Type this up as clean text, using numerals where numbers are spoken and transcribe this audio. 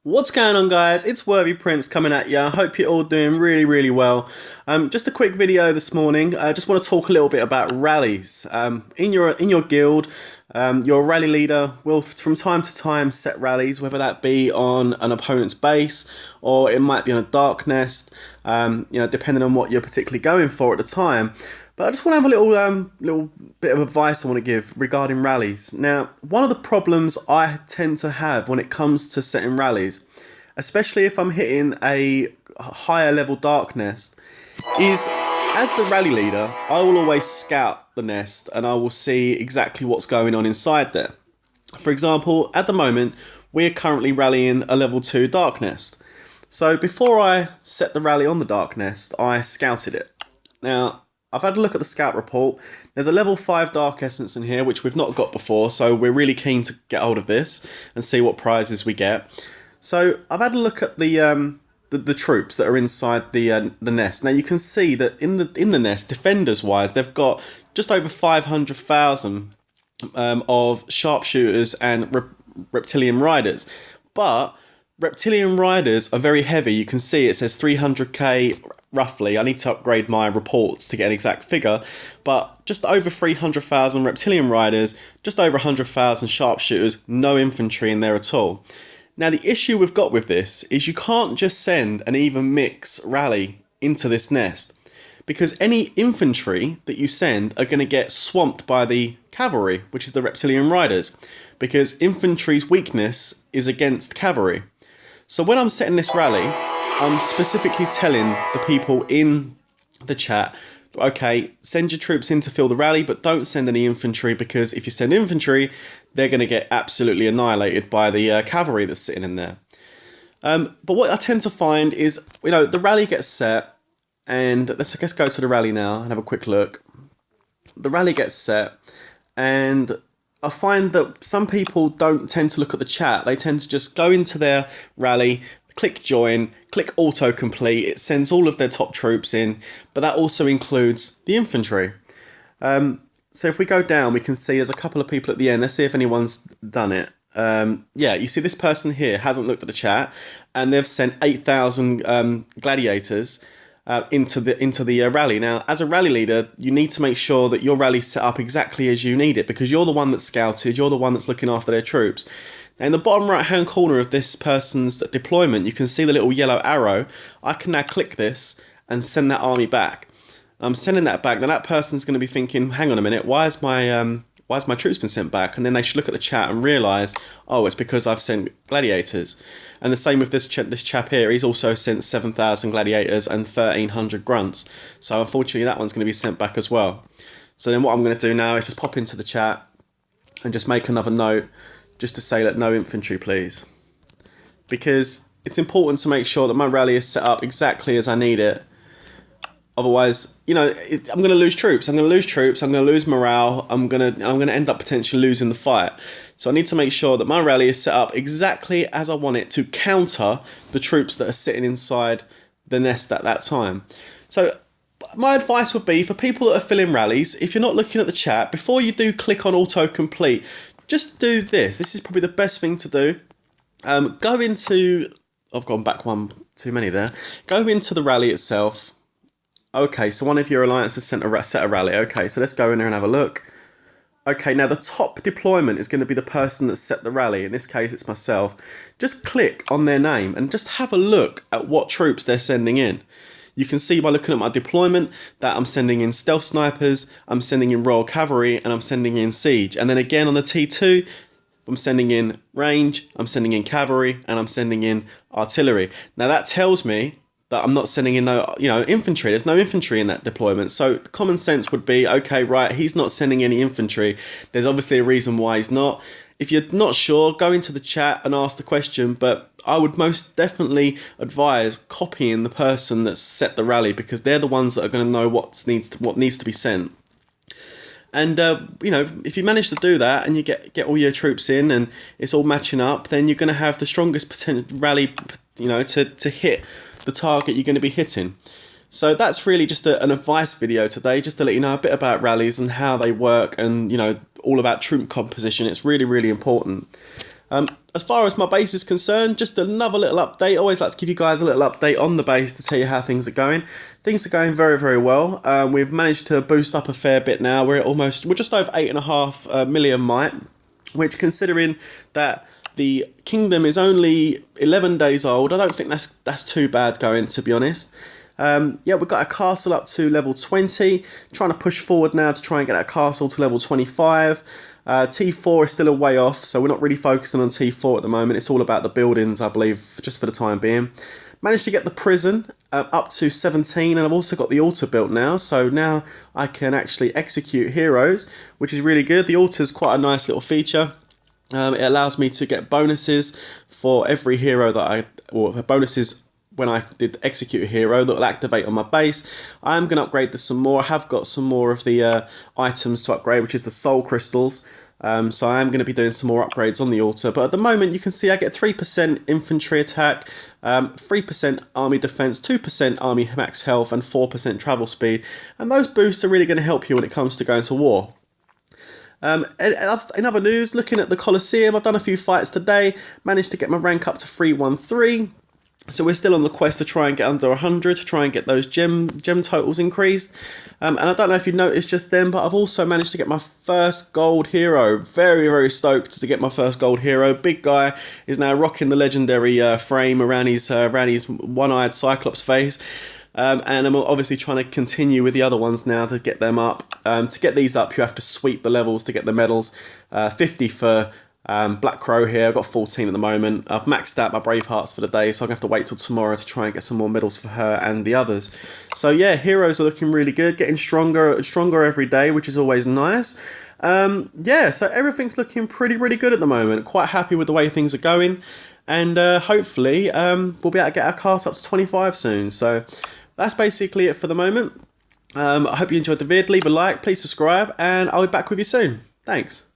What's going on, guys? It's Worthy Prince coming at you. I hope you're all doing really well. Just a quick video this morning. I just want to talk a little bit about rallies. In your guild, your rally leader will from time to time set rallies, whether that be on an opponent's base or it might be on a dark nest, depending on what you're particularly going for at the time. But I just want to have a little bit of advice I want to give regarding rallies. Now, one of the problems I tend to have when it comes to setting rallies, especially if I'm hitting a higher level dark nest, is as the rally leader, I will always scout the nest and I will see exactly what's going on inside there. For example, at the moment, we're currently rallying a level 2 dark nest. So before I set the rally on the dark nest, I scouted it. Now, I've had a look at the scout report. There's a level 5 dark essence in here, which we've not got before, so we're really keen to get hold of this and see what prizes we get. So I've had a look at the troops that are inside the nest. Now you can see that in the nest, defenders wise, they've got just over 500,000 of sharpshooters and reptilian riders, but reptilian riders are very heavy. You can see it says 300k roughly. I need to upgrade my reports to get an exact figure, but just over 300,000 reptilian riders, just over 100,000 sharpshooters, no infantry in there at all. Now the issue we've got with this is you can't just send an even mix rally into this nest, because any infantry that you send are going to get swamped by the cavalry, which is the reptilian riders, because infantry's weakness is against cavalry. So when I'm setting this rally, I'm specifically telling the people in the chat, okay, send your troops in to fill the rally, but don't send any infantry, because if you send infantry, they're going to get absolutely annihilated by the cavalry that's sitting in there. But what I tend to find is, the rally gets set, and let's go to the rally now and have a quick look. The rally gets set, and I find that some people don't tend to look at the chat. They tend to just go into their rally, click join, click autocomplete. It sends all of their top troops in, but that also includes the infantry. So if we go down, we can see there's a couple of people at the end. Let's see if anyone's done it. Yeah, you see this person here hasn't looked at the chat, and they've sent 8,000 gladiators into the rally. Now, as a rally leader, you need to make sure that your rally's set up exactly as you need it, because you're the one that's scouted, you're the one that's looking after their troops. Now, in the bottom right hand corner of this person's deployment, you can see the little yellow arrow. I can now click this and send that army back. I'm sending that back. Now that person's going to be thinking, hang on a minute, why has my troops been sent back? And then they should look at the chat and realise, oh, it's because I've sent gladiators. And the same with this chap here. He's also sent 7,000 gladiators and 1,300 grunts. So unfortunately, that one's going to be sent back as well. So then what I'm going to do now is just pop into the chat and just make another note, just to say that no infantry, please. Because it's important to make sure that my rally is set up exactly as I need it. Otherwise, I'm going to lose troops. I'm going to lose troops. I'm going to lose morale. I'm going to end up potentially losing the fight. So I need to make sure that my rally is set up exactly as I want it to counter the troops that are sitting inside the nest at that time. So my advice would be for people that are filling rallies, if you're not looking at the chat, before you do click on autocomplete, just do this. This is probably the best thing to do. Go into... I've gone back one too many there. Go into the rally itself. Okay, so one of your alliances set a rally. Okay, so let's go in there and have a look. Okay, now the top deployment is going to be the person that set the rally. In this case, it's myself. Just click on their name and just have a look at what troops they're sending in. You can see by looking at my deployment that I'm sending in stealth snipers, I'm sending in Royal Cavalry, and I'm sending in siege. And then again on the T2, I'm sending in range, I'm sending in cavalry, and I'm sending in artillery. Now that tells me that I'm not sending in no, infantry. There's no infantry in that deployment. So common sense would be, okay, right, he's not sending any infantry. There's obviously a reason why he's not. If you're not sure, go into the chat and ask the question, but I would most definitely advise copying the person that's set the rally, because they're the ones that are going to know what needs to be sent. And if you manage to do that and you get all your troops in and it's all matching up, then you're going to have the strongest potential rally, to hit the target you're going to be hitting. So that's really just an advice video today, just to let you know a bit about rallies and how they work, and all about troop composition. It's really important. As far as my base is concerned, just another little update. I always like to give you guys a little update on the base to tell you how things are going. Things are going very, very well. We've managed to boost up a fair bit now. We're just over 8.5 million might, which, considering that the kingdom is only 11 days old, I don't think that's too bad going, to be honest. Yeah, we've got a castle up to level 20, trying to push forward now to try and get that castle to level 25. T4 is still a way off, so we're not really focusing on T4 at the moment. It's all about the buildings, I believe, just for the time being. Managed to get the prison up to 17, and I've also got the altar built now, so now I can actually execute heroes, which is really good. The altar is quite a nice little feature. It allows me to get bonuses for every hero bonuses when I did execute a hero that will activate on my base. I am going to upgrade this some more. I have got some more of the items to upgrade, which is the soul crystals. So I am going to be doing some more upgrades on the altar. But at the moment, you can see I get 3% infantry attack, 3% army defense, 2% army max health, and 4% travel speed. And those boosts are really going to help you when it comes to going to war. In other news, looking at the Colosseum, I've done a few fights today, managed to get my rank up to 313. So we're still on the quest to try and get under 100, to try and get those gem totals increased. And I don't know if you noticed just then, but I've also managed to get my first gold hero. Very, very stoked to get my first gold hero. Big guy is now rocking the legendary frame around his one-eyed Cyclops face. And I'm obviously trying to continue with the other ones now to get them up. To get these up, you have to sweep the levels to get the medals. 50 for Black Crow here. I've got 14 at the moment. I've maxed out my Brave Hearts for the day, so I'm going to have to wait till tomorrow to try and get some more medals for her and the others. So yeah, heroes are looking really good, getting stronger every day, which is always nice. Yeah, so everything's looking really good at the moment. Quite happy with the way things are going, and hopefully we'll be able to get our cast up to 25 soon. So that's basically it for the moment. I hope you enjoyed the vid. Leave a like, please subscribe, and I'll be back with you soon. Thanks.